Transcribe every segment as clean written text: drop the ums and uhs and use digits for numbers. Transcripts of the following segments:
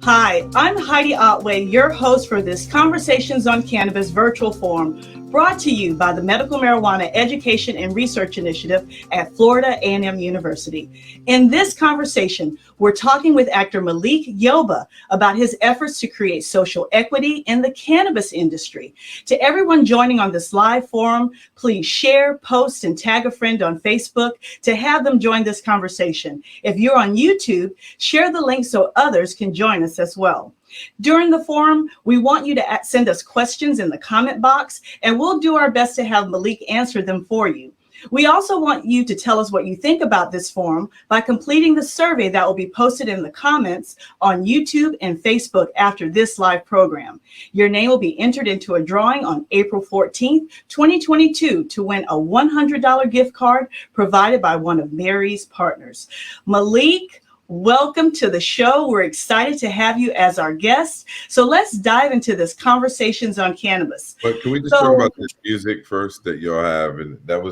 Hi, I'm Heidi Otway, your host for this Conversations on Cannabis virtual forum, brought to you by the Medical Marijuana Education and Research Initiative at Florida A&M University. In this conversation, we're talking with actor Malik Yoba about his efforts to create social equity in the cannabis industry. To everyone joining on this live forum, please share, post, and tag a friend on Facebook to have them join this conversation. If you're on YouTube, share the link so others can join us as well. During the forum, we want you to send us questions in the comment box, and we'll do our best to have Malik answer them for you. We also want you to tell us what you think about this forum by completing the survey that will be posted in the comments on YouTube and Facebook after this live program. Your name will be entered into a drawing on April 14th, 2022 to win a $100 gift card provided by one of Mary's partners. Malik, welcome to the show. We're excited to have you as our guest. So let's dive into this Conversations on Cannabis. But can we just talk about the music first that y'all have? And that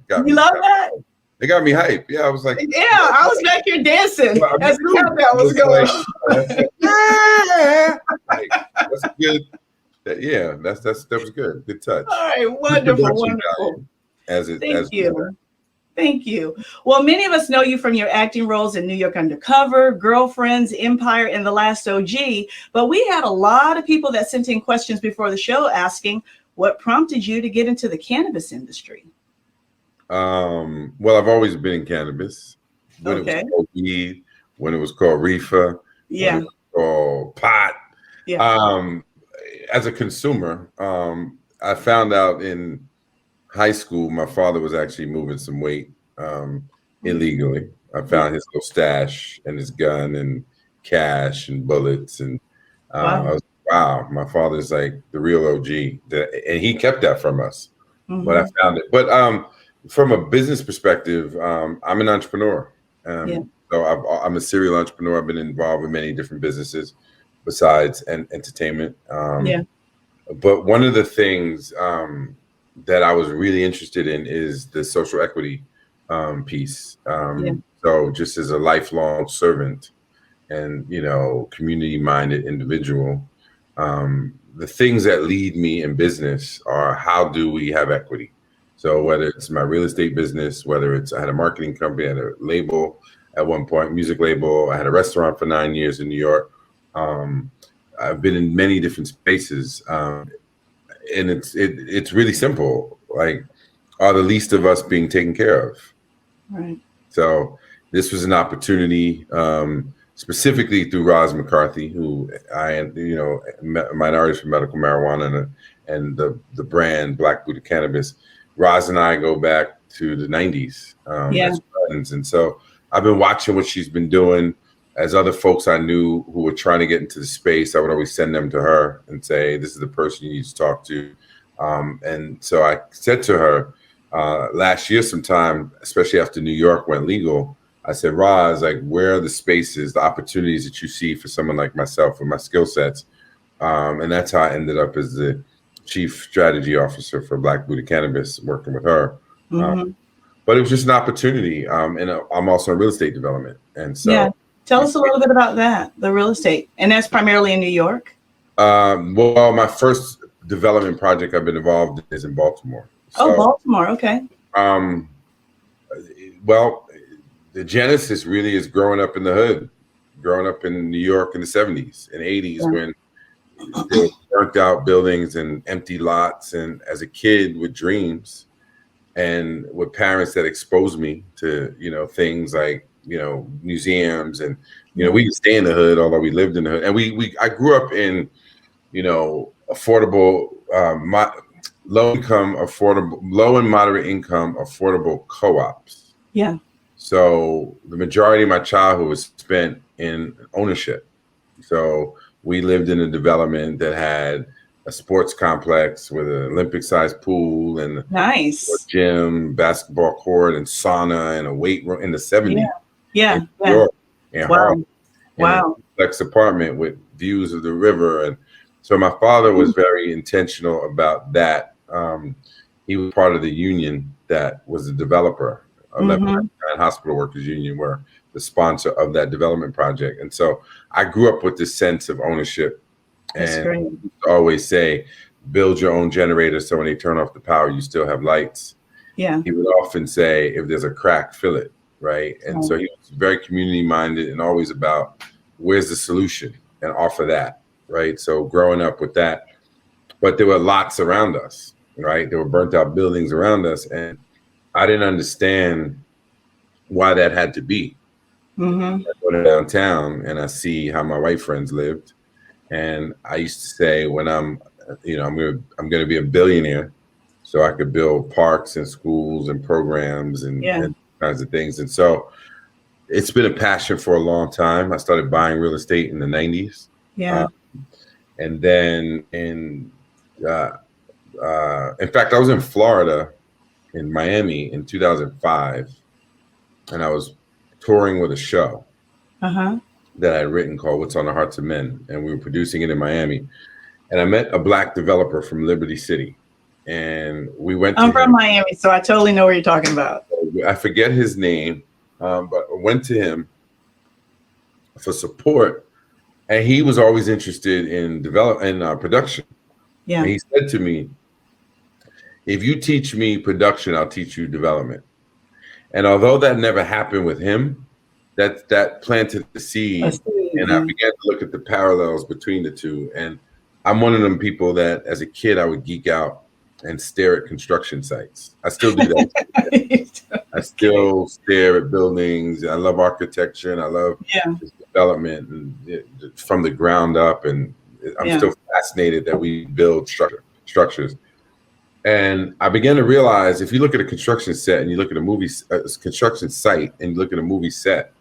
got me. You love that? It got me hype. Yeah, I was like, yeah, I was back here dancing as the countdown was going. That's good. Yeah, that was good. Good touch. All right, wonderful. Thank you. Well, many of us know you from your acting roles in New York Undercover, Girlfriends, Empire, and The Last OG. But we had a lot of people that sent in questions before the show asking, what prompted you to get into the cannabis industry? Well, I've always been in cannabis. When it was called weed, when it was called reefer, when it was called pot. Yeah. As a consumer, I found out in high school, my father was actually moving some weight illegally. I found his little stash and his gun and cash and bullets. And I was like, wow, my father's like the real OG. And he kept that from us. Mm-hmm. But I found it. But from a business perspective, I'm an entrepreneur. So I'm a serial entrepreneur. I've been involved in many different businesses besides entertainment. But one of the things that I was really interested in is the social equity piece. So just as a lifelong servant and, community-minded individual, the things that lead me in business are how do we have equity? So whether it's my real estate business, whether it's I had a marketing company, I had a label at one point, music label, I had a restaurant for 9 years in New York. I've been in many different spaces. And it's really simple. Like, are the least of us being taken care of? Right. So this was an opportunity, specifically through Roz McCarthy, who minorities for medical marijuana and the brand Black Buddha Cannabis. Roz and I go back to the 90s as friends, and so I've been watching what she's been doing. As other folks I knew who were trying to get into the space, I would always send them to her and say, this is the person you need to talk to. And so I said to her last year sometime, especially after New York went legal, I said, Roz, like, where are the spaces, the opportunities that you see for someone like myself with my skill sets? And that's how I ended up as the chief strategy officer for Black Buddha Cannabis, working with her. Mm-hmm. But it was just an opportunity. And I'm also in real estate development. And so tell us a little bit about that, the real estate. And that's primarily in New York? Well, my first development project I've been involved in is in Baltimore. So, Baltimore, okay. Well, the genesis really is growing up in the hood, growing up in New York in the 70s and 80s when there were burnt out buildings and empty lots. And as a kid with dreams and with parents that exposed me to, things like, museums and, we could stay in the hood, although we lived in the hood. And I grew up in, affordable, low and moderate income, affordable co-ops. Yeah. So the majority of my childhood was spent in ownership. So we lived in a development that had a sports complex with an Olympic-sized pool and a gym, basketball court, and sauna, and a weight room in the 70s. Yeah. New York, and Harlem, wow. And a complex apartment with views of the river. And so my father was very intentional about that. He was part of the union that was a developer 11 Hospital Workers Union were the sponsor of that development project. And so I grew up with this sense of ownership. And I used to always say, build your own generator so when they turn off the power, you still have lights. Yeah. He would often say, if there's a crack, fill it, right? And so he was very community minded and always about where's the solution and offer that, right? So growing up with that, but there were lots around us, right? There were burnt out buildings around us. And I didn't understand why that had to be. I go to downtown and I see how my white friends lived. And I used to say, when I'm going to be a billionaire, so I could build parks and schools and programs and kinds of things. And so it's been a passion for a long time. I started buying real estate in the 90s. Yeah. And then in fact, I was in Florida, in Miami in 2005, and I was touring with a show that I had written called What's on the Hearts of Men, and we were producing it in Miami. And I met a Black developer from Liberty City, and we went to I'm from Miami, so I totally know what you're talking about. I forget his name, but I went to him for support, and he was always interested in production. Yeah. And he said to me, if you teach me production, I'll teach you development. And although that never happened with him, that planted the seed. And I began to look at the parallels between the two. And I'm one of them people that as a kid, I would geek out and stare at construction sites. I still do that. I still stare at buildings. I love architecture and I love development and from the ground up. And I'm still fascinated that we build structures. And I began to realize, if you look at a construction set and you look at a construction site and you look at a movie set,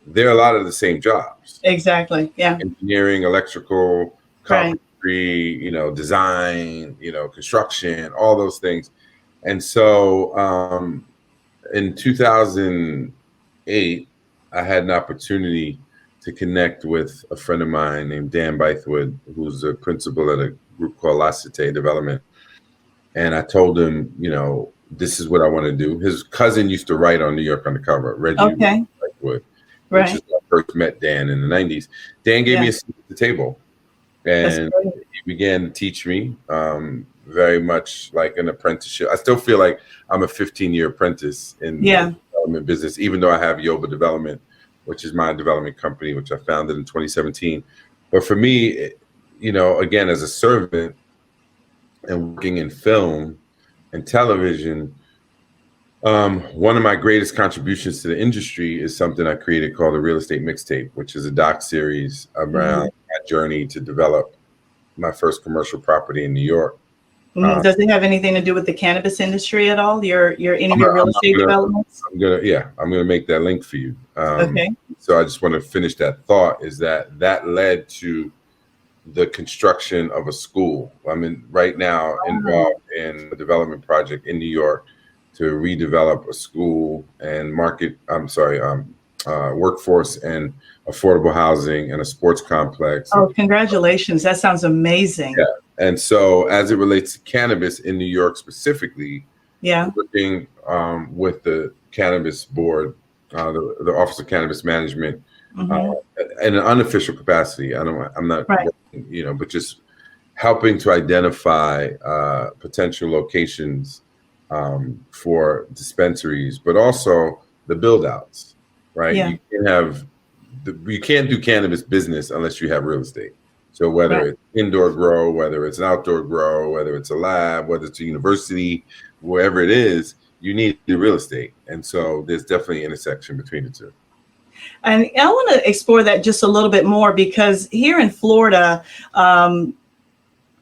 they're a lot of the same jobs. Exactly. Yeah. Engineering, electrical, carpentry, design, construction, all those things. And so in 2008, I had an opportunity to connect with a friend of mine named Dan Bythewood, who's a principal at a group called La Cité Development. And I told him, this is what I want to do. His cousin used to write on New York Undercover, Reggie Bythewood, which is when I first met Dan in the 90s. Dan gave me a seat at the table, and he began to teach me very much like an apprenticeship. I still feel like I'm a 15-year apprentice in the development business, even though I have Yoba Development, which is my development company, which I founded in 2017. But for me, again, as a servant, and working in film and television, one of my greatest contributions to the industry is something I created called the Real Estate Mixtape, which is a doc series around my journey to develop my first commercial property in New York. Does it have anything to do with the cannabis industry at all? Your real estate developments? I'm gonna make that link for you. So I just want to finish that thought. Is that led to the construction of a school. I'm right now involved in a development project in New York to redevelop a school and workforce and affordable housing and a sports complex. Oh, congratulations. That sounds amazing. Yeah. And so as it relates to cannabis in New York specifically, working with the cannabis board, the Office of Cannabis Management, in an unofficial capacity. I'm not working, but just helping to identify potential locations for dispensaries, but also the build outs, right? You can't do cannabis business unless you have real estate. So whether it's indoor grow, whether it's an outdoor grow, whether it's a lab, whether it's a university, wherever it is, you need the real estate. And so there's definitely an intersection between the two. And I want to explore that just a little bit more, because here in Florida,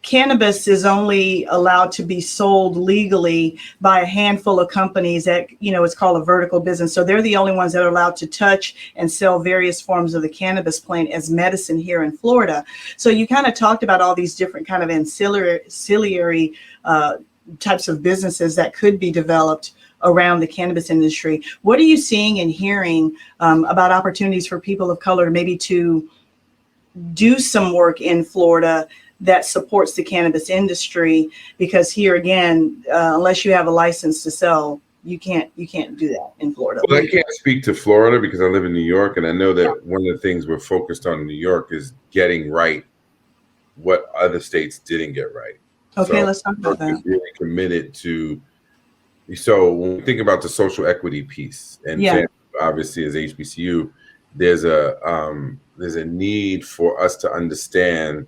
cannabis is only allowed to be sold legally by a handful of companies that, it's called a vertical business. So they're the only ones that are allowed to touch and sell various forms of the cannabis plant as medicine here in Florida. So you kind of talked about all these different kind of ancillary types of businesses that could be developed around the cannabis industry. What are you seeing and hearing about opportunities for people of color maybe to do some work in Florida that supports the cannabis industry? Because here again, unless you have a license to sell, you can't do that in Florida. Well, I can't speak to Florida because I live in New York, and I know that one of the things we're focused on in New York is getting right what other states didn't get right. Okay, so let's talk about that. Really committed to. So when we think about the social equity piece, and obviously as HBCU, there's a need for us to understand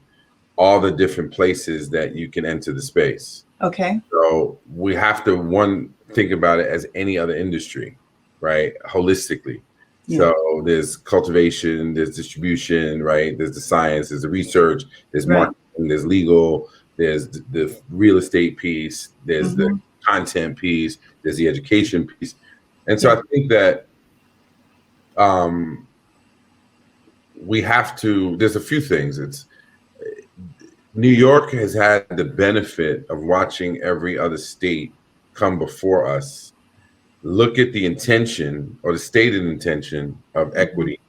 all the different places that you can enter the space. Okay. So we have to think about it as any other industry, right? Holistically. Yeah. So there's cultivation, there's distribution, right? There's the science, there's the research, there's marketing, there's legal, there's the real estate piece, there's the content piece, there's the education piece. And so I think that we have to, there's a few things. New York has had the benefit of watching every other state come before us, look at the intention or the stated intention of equity,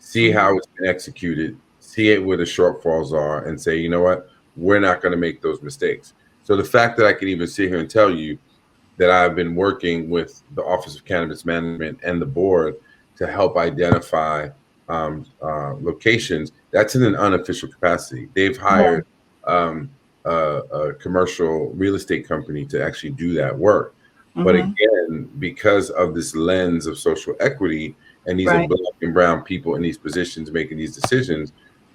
see how it's been executed, see it where the shortfalls are, and say, you know what, we're not going to make those mistakes. So the fact that I can even sit here and tell you that I've been working with the Office of Cannabis Management and the board to help identify locations, that's in an unofficial capacity. They've hired a commercial real estate company to actually do that work. But again, because of this lens of social equity, and these are Black and brown people in these positions making these decisions,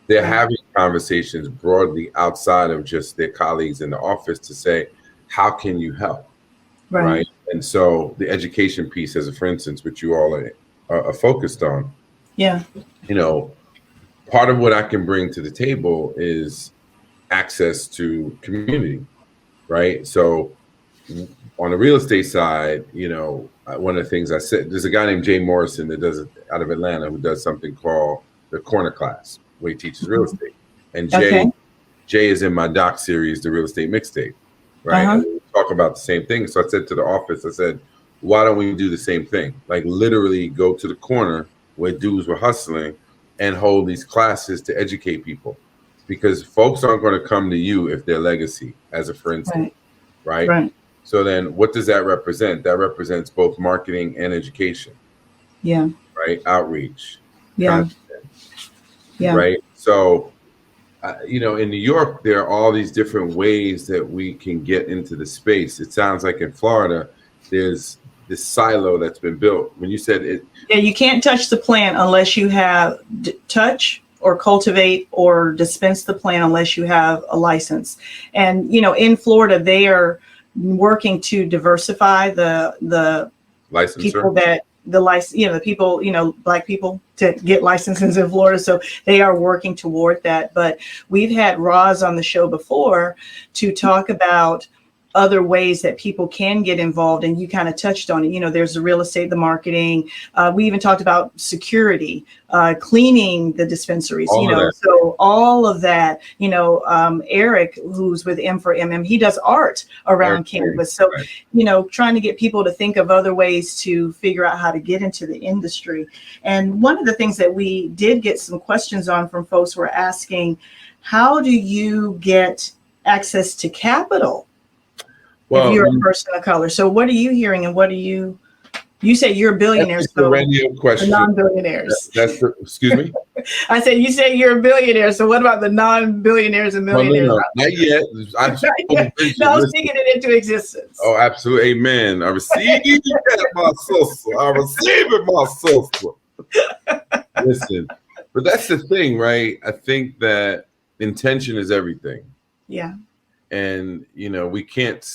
they're having conversations broadly outside of just their colleagues in the office to say, how can you help? Right. And so the education piece, as a for instance, which you all are focused on. Yeah. You know, part of what I can bring to the table is access to community, right? So on the real estate side, you know, one of the things I said, there's a guy named Jay Morrison that does it out of Atlanta who does something called the Corner Class, where he teaches real estate. And Jay is in my doc series, The Real Estate Mixtape, right? And we talk about the same thing. So I said to the office, I said, why don't we do the same thing? Like literally go to the corner where dudes were hustling and hold these classes to educate people. Because folks aren't going to come to you if they're legacy, as a for instance, right? So then what does that represent? That represents both marketing and education. Yeah. Right? Outreach. Yeah. Content, right? So, you know, in New York, there are all these different ways that we can get into the space. It sounds like in Florida, there's this silo that's been built. When you said it. Yeah, you can't touch the plant unless you have touch or cultivate or dispense the plant unless you have a license. And, you know, in Florida, they are working to diversify the licensor. People that the people, you know, Black people to get licenses in Florida. So they are working toward that. But we've had Roz on the show before to talk about other ways that people can get involved, and you kind of touched on it. You know, there's the real estate, the marketing. We even talked about security, cleaning the dispensaries. So all of that. You know, Eric, who's with M for MM, he does art around cannabis. So you know, trying to get people to think of other ways to figure out how to get into the industry. And one of the things that we did get some questions on from folks were asking, how do you get access to capital? Well, if you're a person of color. So what are you hearing, and what do you say you're a billionaire? That's a perennial question. Non-billionaires. Excuse me? I said, you say you're a billionaire. So what about the non-billionaires and millionaires? No, not yet. I'm speaking it into existence. Oh, absolutely. Amen. I receive it, my sister. I receive it, my sister. Listen, but that's the thing, right? I think that intention is everything. Yeah. And, you know, we can't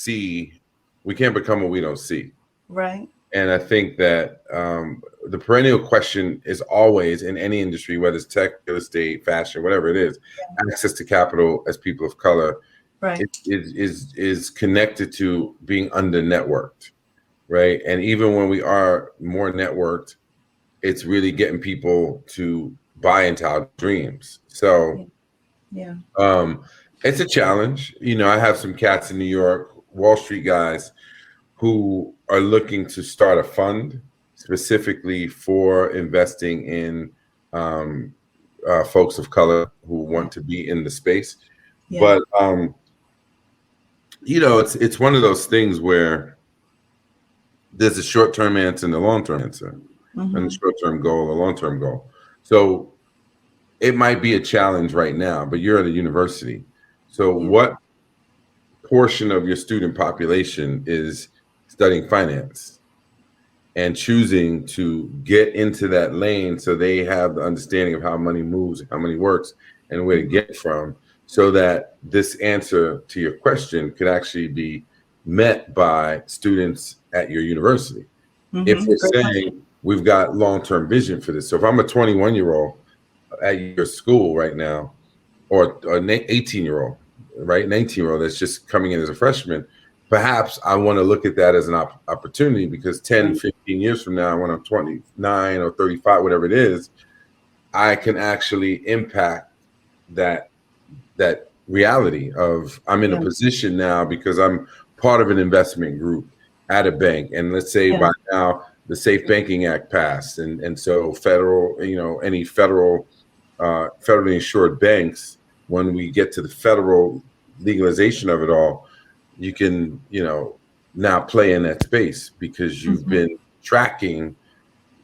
become what we don't see. Right. And I think that the perennial question is always in any industry, whether it's tech, real estate, fashion, whatever it is, access to capital as people of color is connected to being under networked. Right. And even when we are more networked, it's really getting people to buy into our dreams. So, it's a challenge. You know, I have some cats in New York, Wall Street guys, who are looking to start a fund specifically for investing in folks of color who want to be in the space. But, you know, it's one of those things where there's a short-term answer and a long-term answer, and the short-term goal, a long-term goal. So it might be a challenge right now, but you're at a university. So what portion of your student population is studying finance and choosing to get into that lane so they have the understanding of how money moves, how money works, and where to get from, so that this answer to your question could actually be met by students at your university? If we're saying we've got long-term vision for this. So if I'm a 21-year-old at your school right now, or an 18-year-old, right, an 18-year-old that's just coming in as a freshman, perhaps I want to look at that as an opportunity, because 10, 15 years from now, when I'm 29 or 35, whatever it is, I can actually impact that reality of I'm in a position now because I'm part of an investment group at a bank. And let's say by now the Safe Banking Act passed. And so federal, any federally insured banks, when we get to the federal legalization of it all, you can, now play in that space because you've been tracking,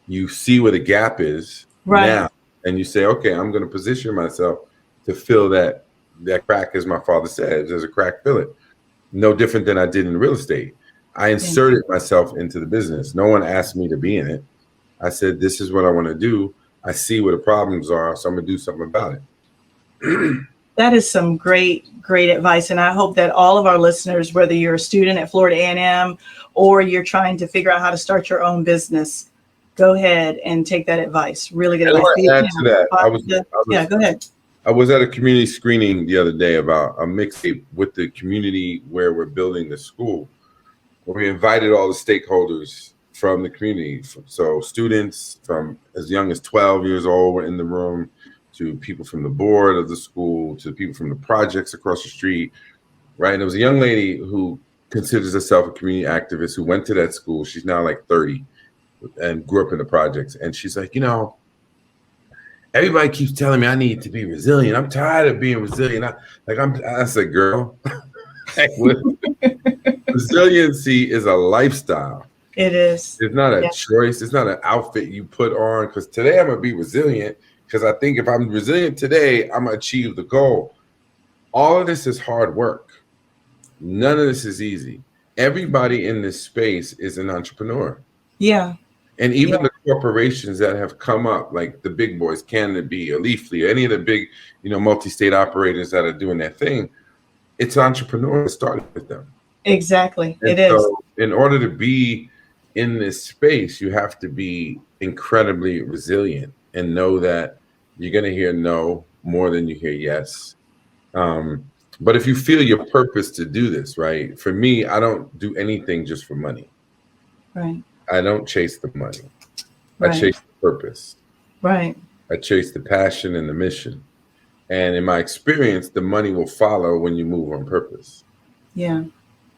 you see where the gap is now, and you say, okay, I'm going to position myself to fill that crack, as my father said, there's a crack, fill it. No different than I did in real estate. I inserted myself into the business. No one asked me to be in it. I said, this is what I want to do. I see where the problems are, so I'm going to do something about it. That is some great advice. And I hope that all of our listeners, whether you're a student at Florida A&M or you're trying to figure out how to start your own business, go ahead and take that advice. Really good advice. Add to that. Go ahead. I was at a community screening the other day about a mixtape with the community where we're building the school, where we invited all the stakeholders from the community. So students from as young as 12 years old were in the room, to people from the board of the school, to people from the projects across the street, right? And there was a young lady who considers herself a community activist who went to that school. She's now like 30 and grew up in the projects. And she's like, everybody keeps telling me I need to be resilient. I'm tired of being resilient. I said, girl, resiliency is a lifestyle. It is. It's not a choice. It's not an outfit you put on. Because today I'm going to be resilient, because I think if I'm resilient today, I'm going to achieve the goal. All of this is hard work. None of this is easy. Everybody in this space is an entrepreneur. Yeah. And even the corporations that have come up, like the big boys, Canada Bee, or Leafly, any of the big, multi-state operators that are doing their thing, it's entrepreneurs that started with them. Exactly. And so in order to be in this space, you have to be incredibly resilient and know that you're going to hear no more than you hear yes. But if you feel your purpose to do this, right? For me, I don't do anything just for money. Right. I don't chase the money. Right. I chase the purpose. Right. I chase the passion and the mission. And in my experience, the money will follow when you move on purpose. Yeah.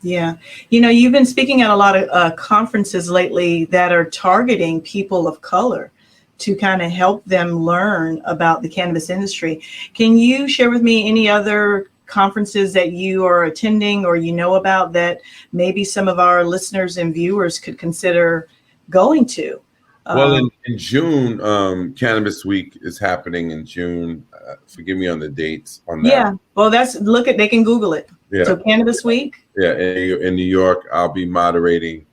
Yeah. You've been speaking at a lot of conferences lately that are targeting people of color to kind of help them learn about the cannabis industry. Can you share with me any other conferences that you are attending or about that maybe some of our listeners and viewers could consider going to? Well, in June, Cannabis Week is happening in June. Forgive me on the dates on that. Yeah, well, they can Google it. Yeah. So Cannabis Week. Yeah, in New York, I'll be moderating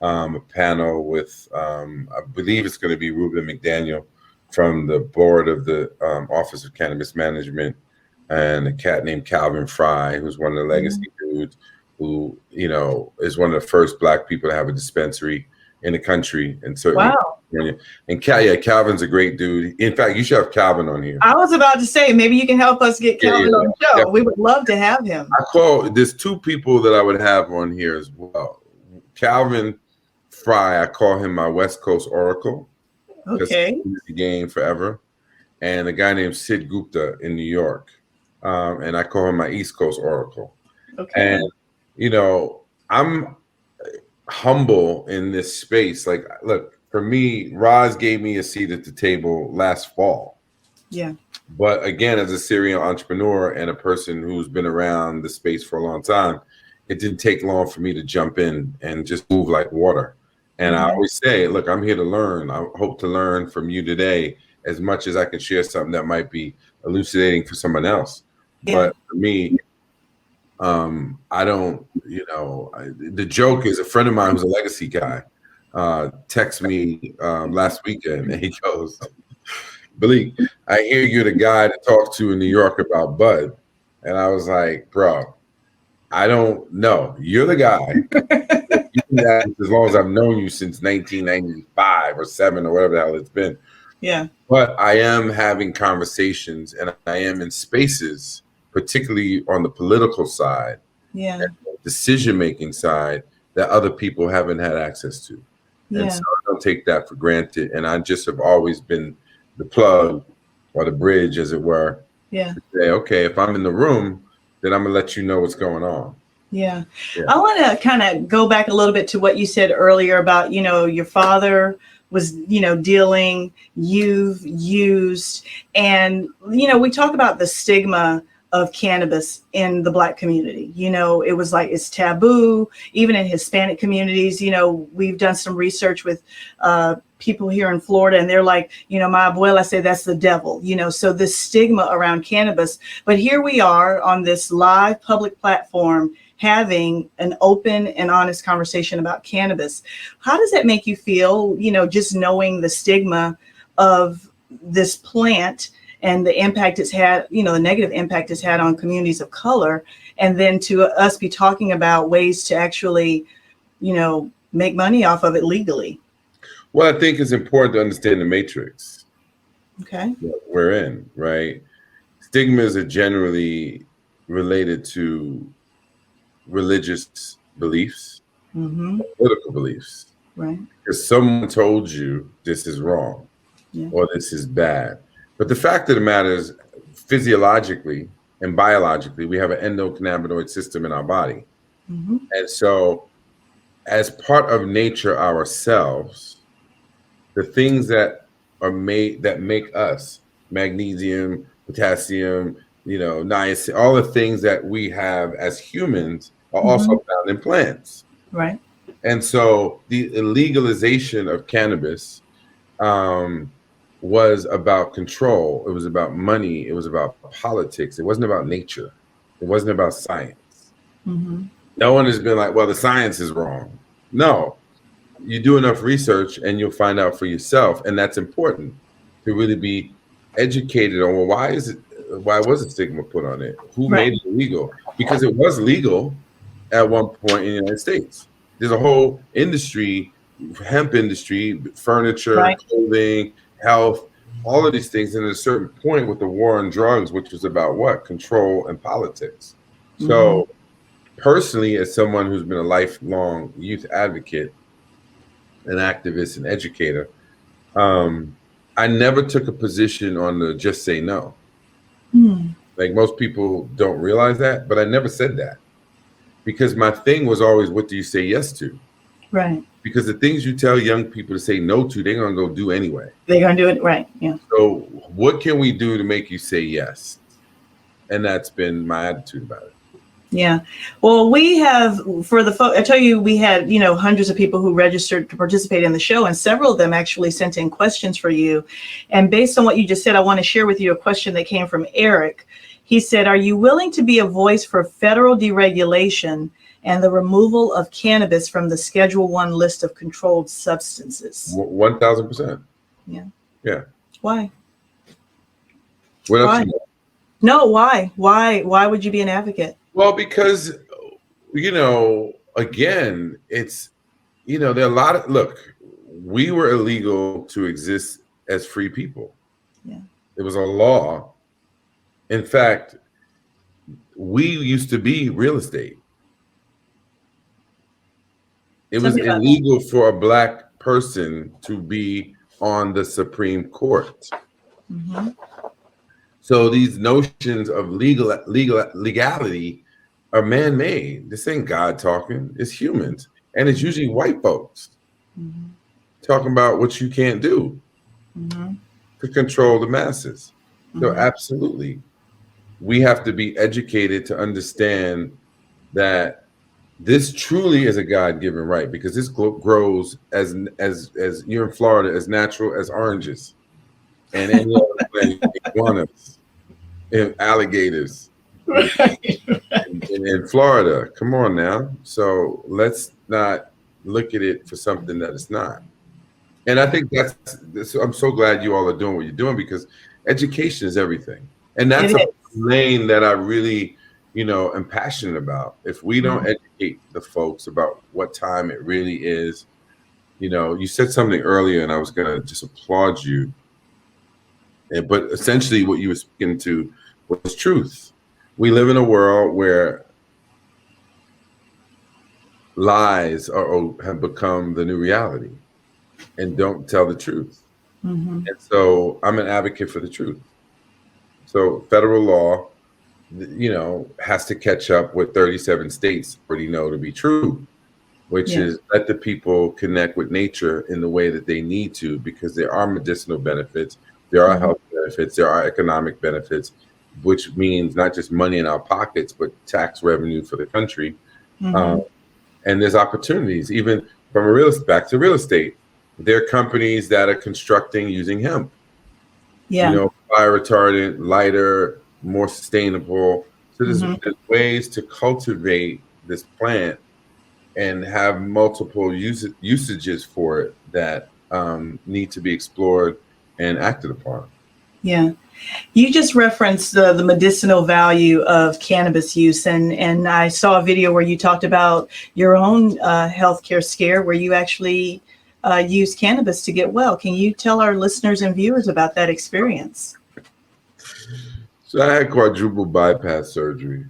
a panel with, I believe it's going to be Ruben McDaniel from the board of the Office of Cannabis Management, and a cat named Calvin Fry, who's one of the legacy dudes, who is one of the first Black people to have a dispensary in the country, and certainly. Wow. And Calvin's a great dude. In fact, you should have Calvin on here. I was about to say, maybe you can help us get Calvin on the show. Yeah. We would love to have him. There's two people that I would have on here as well. Calvin Fry, I call him my West Coast Oracle. Okay. He's in the game forever. And a guy named Sid Gupta in New York. And I call him my East Coast Oracle. Okay. And, I'm humble in this space. Like, look, for me, Roz gave me a seat at the table last fall. Yeah. But again, as a serial entrepreneur and a person who's been around the space for a long time, it didn't take long for me to jump in and just move like water. And I always say, look, I'm here to learn. I hope to learn from you today as much as I can share something that might be elucidating for someone else. But for me, I don't, the joke is a friend of mine who's a legacy guy texted me last weekend, and he goes, Malik, I hear you're the guy to talk to in New York about bud. And I was like, bro, I don't know. You're the guy. As long as I've known you since 1995 or 7 or whatever the hell it's been. Yeah. But I am having conversations, and I am in spaces, particularly on the political side, and decision-making side, that other people haven't had access to. And so I don't take that for granted. And I just have always been the plug or the bridge, as it were. Yeah. To say, okay, if I'm in the room, then I'm going to let you know what's going on. Yeah. I want to kind of go back a little bit to what you said earlier about, your father was, dealing, you've used, and, we talk about the stigma of cannabis in the Black community. It was like, it's taboo, even in Hispanic communities. We've done some research with people here in Florida, and they're like, my abuela say that's the devil, so this stigma around cannabis. But here we are on this live public platform having an open and honest conversation about cannabis. How does that make you feel, just knowing the stigma of this plant and the impact it's had, the negative impact it's had on communities of color, and then to us be talking about ways to actually, make money off of it legally? Well, I think it's important to understand the matrix that we're in, right? Stigmas are generally related to religious beliefs, political beliefs, right? Because someone told you this is wrong or this is bad. But the fact of the matter is, physiologically and biologically, we have an endocannabinoid system in our body. And so as part of nature ourselves, the things that are made, that make us, magnesium, potassium, niacin, all the things that we have as humans are also found in plants. Right. And so the legalization of cannabis was about control. It was about money. It was about politics. It wasn't about nature. It wasn't about science. No one has been like, well, the science is wrong. No, you do enough research and you'll find out for yourself. And that's important, to really be educated on, well, why was a stigma put on it? Who made it illegal? Because it was legal at one point in the United States. There's a whole industry, hemp industry, furniture, clothing, health, all of these things. And at a certain point with the war on drugs, which was about what? Control and politics. So personally, as someone who's been a lifelong youth advocate, an activist, an educator, I never took a position on the just say no. Like most people don't realize that, but I never said that. Because my thing was always, what do you say yes to? Right. Because the things you tell young people to say no to, they're going to go do anyway. They're going to do it. Right. Yeah. So what can we do to make you say yes? And that's been my attitude about it. Yeah. Well, we have, for the I tell you, we had, hundreds of people who registered to participate in the show, and several of them actually sent in questions for you. And based on what you just said, I want to share with you a question that came from Eric. He said, are you willing to be a voice for federal deregulation and the removal of cannabis from the Schedule I list of controlled substances? 1,000%. Yeah. Yeah. Why? What else? No, why? Why would you be an advocate? Well, because, again, it's, there are a lot of, look, we were illegal to exist as free people. Yeah. It was a law. In fact, we used to be real estate. It was illegal for a Black person to be on the Supreme Court. So these notions of legality are man-made. This ain't God talking, it's humans. And it's usually white folks talking about what you can't do to control the masses. So absolutely, we have to be educated to understand that this truly is a God-given right, because this grows as you're in Florida, as natural as oranges and any other plant, iguanas and alligators. Right. In Florida. Come on now. So let's not look at it for something that it's not. And I think I'm so glad you all are doing what you're doing, because education is everything. And that's a lane that I really, am passionate about. If we don't educate the folks about what time it really is, you said something earlier and I was going to just applaud you. But essentially what you were speaking to was truth. We live in a world where lies have become the new reality and don't tell the truth. And so I'm an advocate for the truth. So federal law, has to catch up what 37 states already know to be true, which is let the people connect with nature in the way that they need to, because there are medicinal benefits, there are health benefits, there are economic benefits, which means not just money in our pockets, but tax revenue for the country. And there's opportunities, even from back to real estate. There are companies that are constructing using hemp. Fire retardant, lighter, more sustainable. So there's ways to cultivate this plant and have multiple usages for it that need to be explored and acted upon. Yeah. You just referenced the medicinal value of cannabis use, and I saw a video where you talked about your own healthcare scare where you actually used cannabis to get well. Can you tell our listeners and viewers about that experience? So I had quadruple bypass surgery.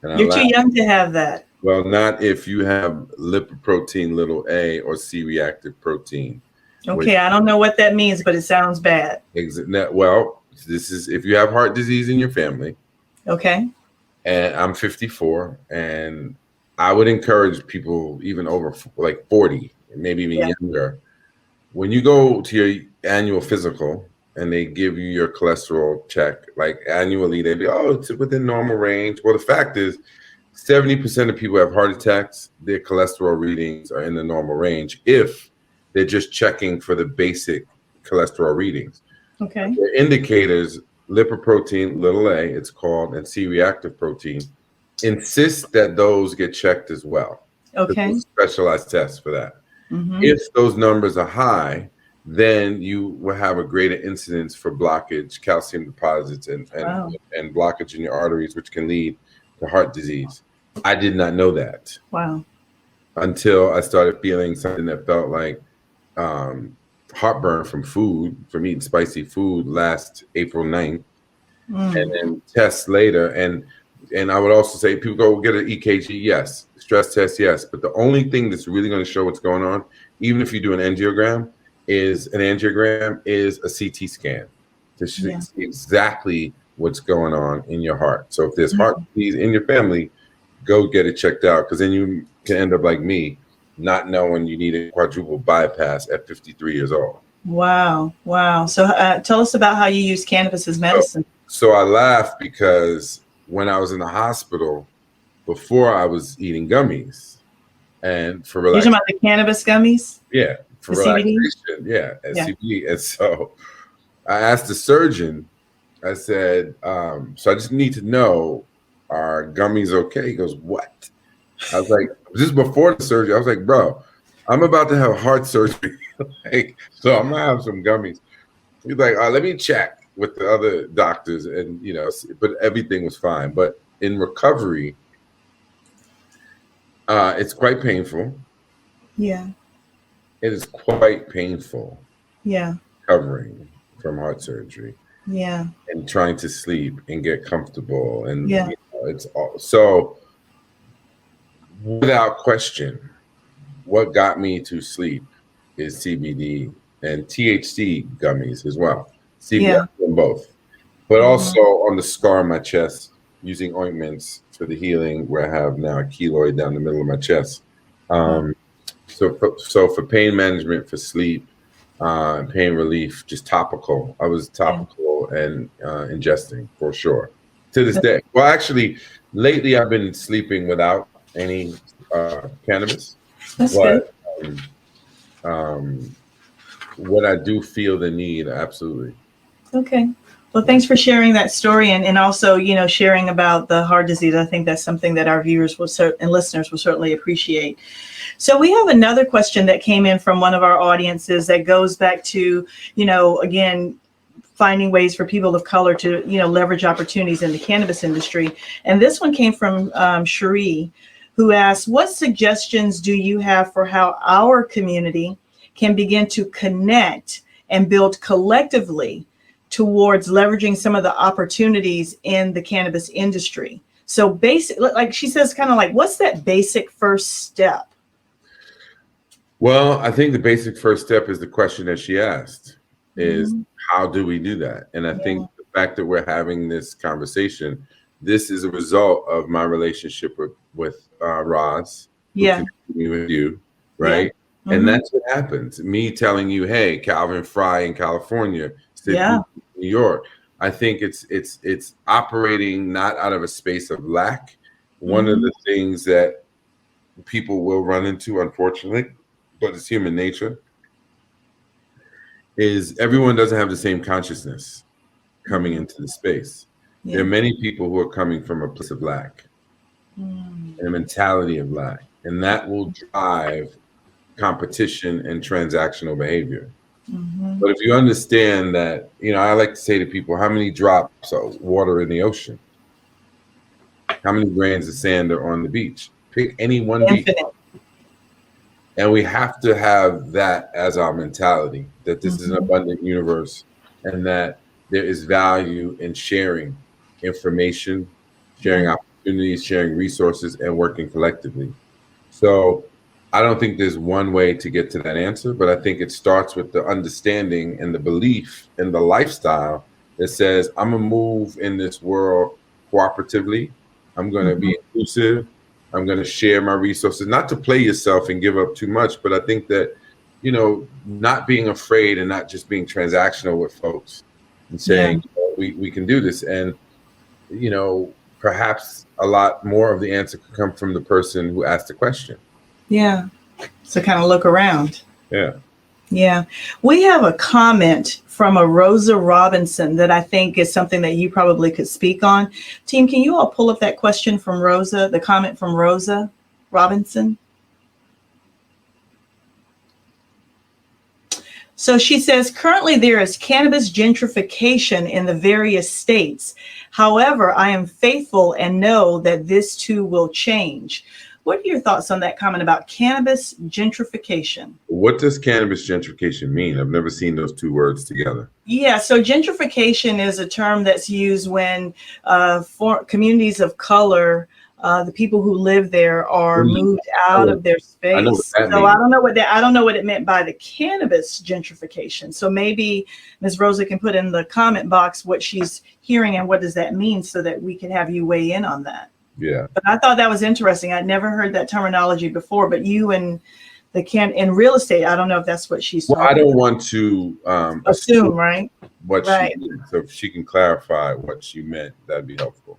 And you're too young to have that. Well, not if you have lipoprotein little a or C-reactive protein. Okay, I don't know what that means, but it sounds bad. Well, this is if you have heart disease in your family. Okay. And I'm 54, and I would encourage people even over like 40, maybe even younger. When you go to your annual physical and they give you your cholesterol check, like annually, they'd be, it's within normal range. Well, the fact is 70% of people have heart attacks. Their cholesterol readings are in the normal range if they're just checking for the basic cholesterol readings. Okay. The indicators, lipoprotein little a, it's called, and C-reactive protein, insist that those get checked as well. Okay. Specialized tests for that. If those numbers are high, then you will have a greater incidence for blockage, calcium deposits, and blockage in your arteries, which can lead to heart disease. I did not know that. Wow. Until I started feeling something that felt like heartburn from eating spicy food last April 9th, and then tests later. And I would also say people go get an EKG, yes, stress test, yes. But the only thing that's really going to show what's going on, even if you do an angiogram, is a CT scan to see exactly what's going on in your heart. So if there's heart disease in your family, go get it checked out, because then you can end up like me, not knowing you need a quadruple bypass at 53 years old. Wow. So tell us about how you use cannabis as medicine. So I laugh because when I was in the hospital, before I was eating gummies, and for relaxation. You're talking about the cannabis gummies? Yeah, for relaxation. CBD. And so I asked the surgeon, I said, so I just need to know, are gummies okay? He goes, what? I was like, this is before the surgery. I was like, bro, I'm about to have heart surgery. So I'm gonna have some gummies. He's like, let me check with the other doctors, and but everything was fine. But in recovery, it's quite painful. Yeah. It is quite painful. Yeah. Recovering from heart surgery. Yeah. And trying to sleep and get comfortable, and it's all so. Without question, what got me to sleep is CBD and THC gummies as well. CBD on both, but also on the scar on my chest, using ointments for the healing, where I have now a keloid down the middle of my chest. So for pain management, for sleep, pain relief, just topical. I was topical and ingesting for sure to this day. Well, actually, lately I've been sleeping without any cannabis. That's But, good. What I do feel the need, absolutely. Okay. Well, thanks for sharing that story and also, sharing about the heart disease. I think that's something that our viewers will and listeners will certainly appreciate. So we have another question that came in from one of our audiences that goes back to, again, finding ways for people of color to, leverage opportunities in the cannabis industry. And this one came from Cherie, who asked, what suggestions do you have for how our community can begin to connect and build collectively towards leveraging some of the opportunities in the cannabis industry? So basically, like she says, kind of like, what's that basic first step? Well, I think the basic first step is the question that she asked, is how do we do that? And I think the fact that we're having this conversation, this is a result of my relationship with Roz, who continued with you, right? And that's what happens. Me telling you, hey, Calvin Fry in California, New York. I think it's operating not out of a space of lack. One of the things that people will run into, unfortunately, but it's human nature, is everyone doesn't have the same consciousness coming into the space. There are many people who are coming from a place of lack and a mentality of lack, and that will drive competition and transactional behavior. But if you understand that, I like to say to people, how many drops of water in the ocean? How many grains of sand are on the beach? Pick any one beach. And we have to have that as our mentality, that this is an abundant universe and that there is value in sharing information, sharing opportunities, sharing resources, and working collectively. So I don't think there's one way to get to that answer, but I think it starts with the understanding and the belief and the lifestyle that says, I'm going to move in this world cooperatively. I'm going to be inclusive. I'm going to share my resources, not to play yourself and give up too much, but I think that, not being afraid and not just being transactional with folks and saying, we can do this. And, perhaps a lot more of the answer could come from the person who asked the question. Yeah. So kind of look around. Yeah. Yeah. We have a comment from a Rosa Robinson that I think is something that you probably could speak on. Team, can you all pull up that question from Rosa, the comment from Rosa Robinson? So she says, currently there is cannabis gentrification in the various states. However, I am faithful and know that this too will change. What are your thoughts on that comment about cannabis gentrification? What does cannabis gentrification mean? I've never seen those two words together. Yeah, so gentrification is a term that's used when for communities of color, the people who live there are moved out of their space. I don't know what it meant by the cannabis gentrification. So maybe Ms. Rosa can put in the comment box what she's hearing and what does that mean so that we can have you weigh in on that. Yeah. But I thought that was interesting. I'd never heard that terminology before, but you and in real estate, I don't know if that's what she's talking about. I don't want to assume, right? What she meant. So if she can clarify what she meant, that'd be helpful.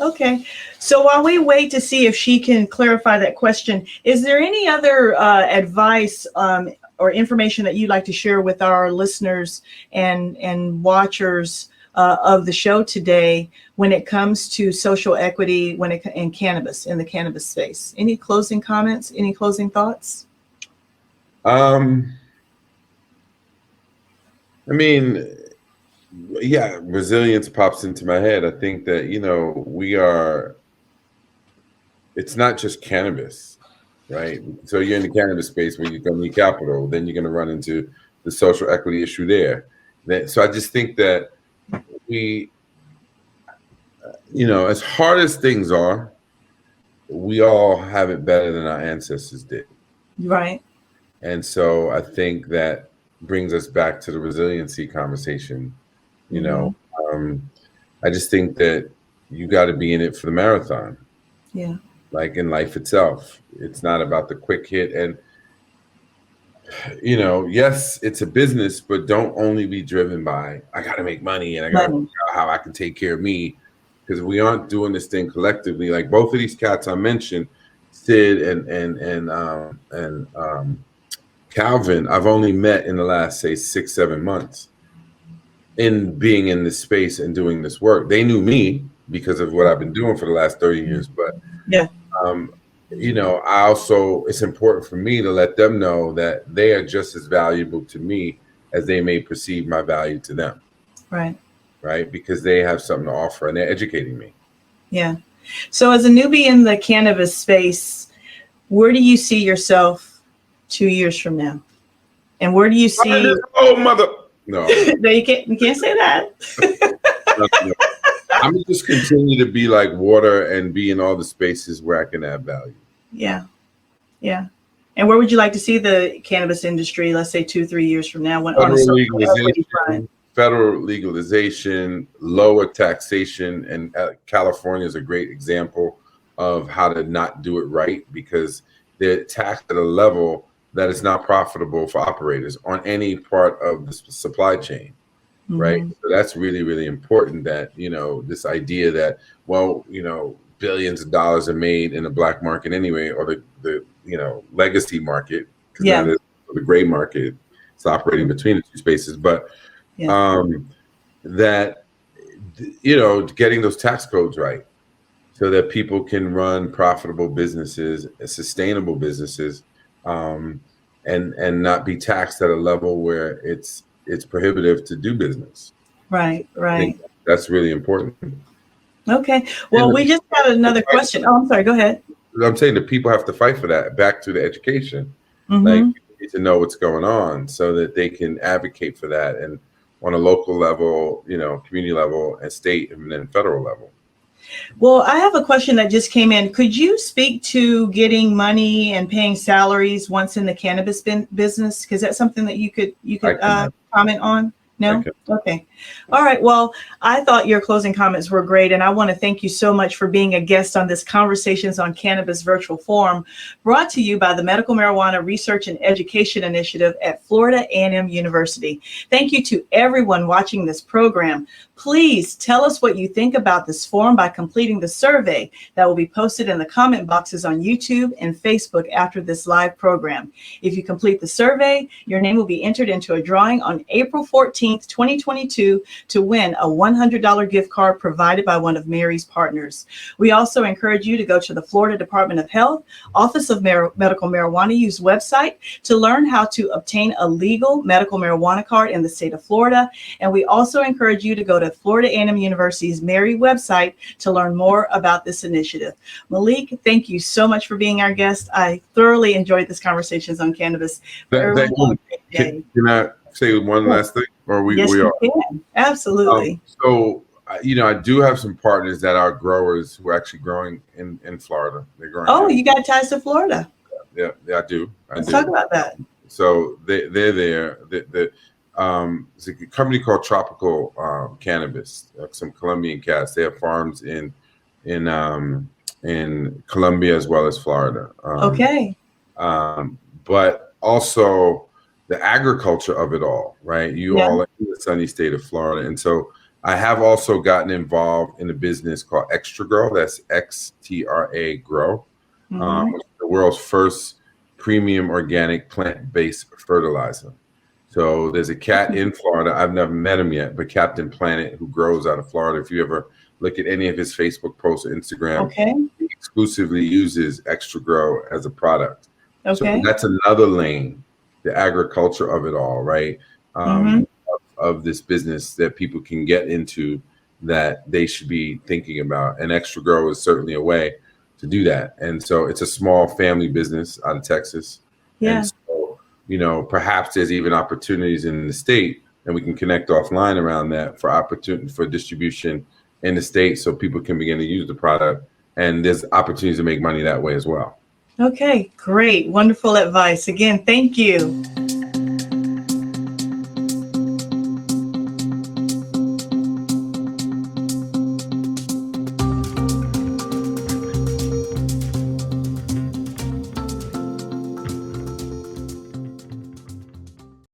Okay. So while we wait to see if she can clarify that question, is there any other advice or information that you'd like to share with our listeners and watchers of the show today when it comes to social equity in the cannabis space? Any closing comments? Any closing thoughts? Resilience pops into my head. I think that, it's not just cannabis, right? So you're in the cannabis space where you're going to need capital, then you're going to run into the social equity issue there. So I just think that we, as hard as things are, we all have it better than our ancestors did. Right. And so I think that brings us back to the resiliency conversation. I just think that you got to be in it for the marathon. Yeah. Like in life itself, it's not about the quick hit. And, yes, it's a business, but don't only be driven by, I got to make money and I got to figure out how I can take care of me. Because we aren't doing this thing collectively. Like both of these cats I mentioned, Sid and Calvin, I've only met in the last, say, 6-7 months in being in this space and doing this work. They knew me because of what I've been doing for the last 30 years. But, I also, it's important for me to let them know that they are just as valuable to me as they may perceive my value to them. Right. Right. Because they have something to offer and they're educating me. Yeah. So as a newbie in the cannabis space, where do you see yourself 2 years from now? And where do you see? Oh, mother. No. No, you can't say that. I'm gonna just continue to be like water and be in all the spaces where I can add value. Yeah. Yeah. And where would you like to see the cannabis industry, let's say 2-3 years from now? Federal legalization, lower taxation, and California is a great example of how to not do it right, because they're taxed at a level that is not profitable for operators on any part of the supply chain, right? So that's really, really important, that, this idea that, billions of dollars are made in the black market anyway, or the legacy market, because the gray market, it's operating between the two spaces. But that, getting those tax codes right so that people can run profitable businesses, sustainable businesses, and not be taxed at a level where it's prohibitive to do business. Right. I think that's really important. Okay. Well, we just got another question. Oh, I'm sorry. Go ahead. I'm saying that people have to fight for that. Back to the education. Like, people need to know what's going on so that they can advocate for that, and on a local level, community level, and state, and then federal level. Well, I have a question that just came in. Could you speak to getting money and paying salaries once in the cannabis business? Because that's something that you could comment on. No? Okay. All right. Well, I thought your closing comments were great, and I want to thank you so much for being a guest on this Conversations on Cannabis virtual forum, brought to you by the Medical Marijuana Research and Education Initiative at Florida A&M University. Thank you to everyone watching this program. Please tell us what you think about this forum by completing the survey that will be posted in the comment boxes on YouTube and Facebook after this live program. If you complete the survey, your name will be entered into a drawing on April 14th, 2022 to win a $100 gift card provided by one of Mary's partners. We also encourage you to go to the Florida Department of Health Office of Medical Marijuana Use website to learn how to obtain a legal medical marijuana card in the state of Florida. And we also encourage you to go to Florida A&M University's Mary website to learn more about this initiative. Malik, thank you so much for being our guest. I thoroughly enjoyed this Conversations on Cannabis. Can I say one last thing? Or yes, we you are. can. Absolutely. I do have some partners that are growers who are actually growing in Florida. They're growing. Oh, you got ties to Florida. Yeah, I do. Let's talk about that. So they're there. It's a company called Tropical Cannabis. Some Colombian cats. They have farms in Colombia as well as Florida. But also the agriculture of it all, right? You all are in the sunny state of Florida, and so I have also gotten involved in a business called Extra Grow. That's XTRA Grow, which is the world's first premium organic plant-based fertilizer. So there's a cat in Florida. I've never met him yet, but Captain Planet, who grows out of Florida. If you ever look at any of his Facebook posts or Instagram, he exclusively uses Extra Grow as a product. So that's another lane, the agriculture of it all, right? Of this business that people can get into, that they should be thinking about. And Extra Grow is certainly a way to do that. And so it's a small family business out of Texas. And so, perhaps there's even opportunities in the state, and we can connect offline around that for opportunity for distribution in the state, so people can begin to use the product. And there's opportunities to make money that way as well. Okay, great. Wonderful advice. Again, thank you.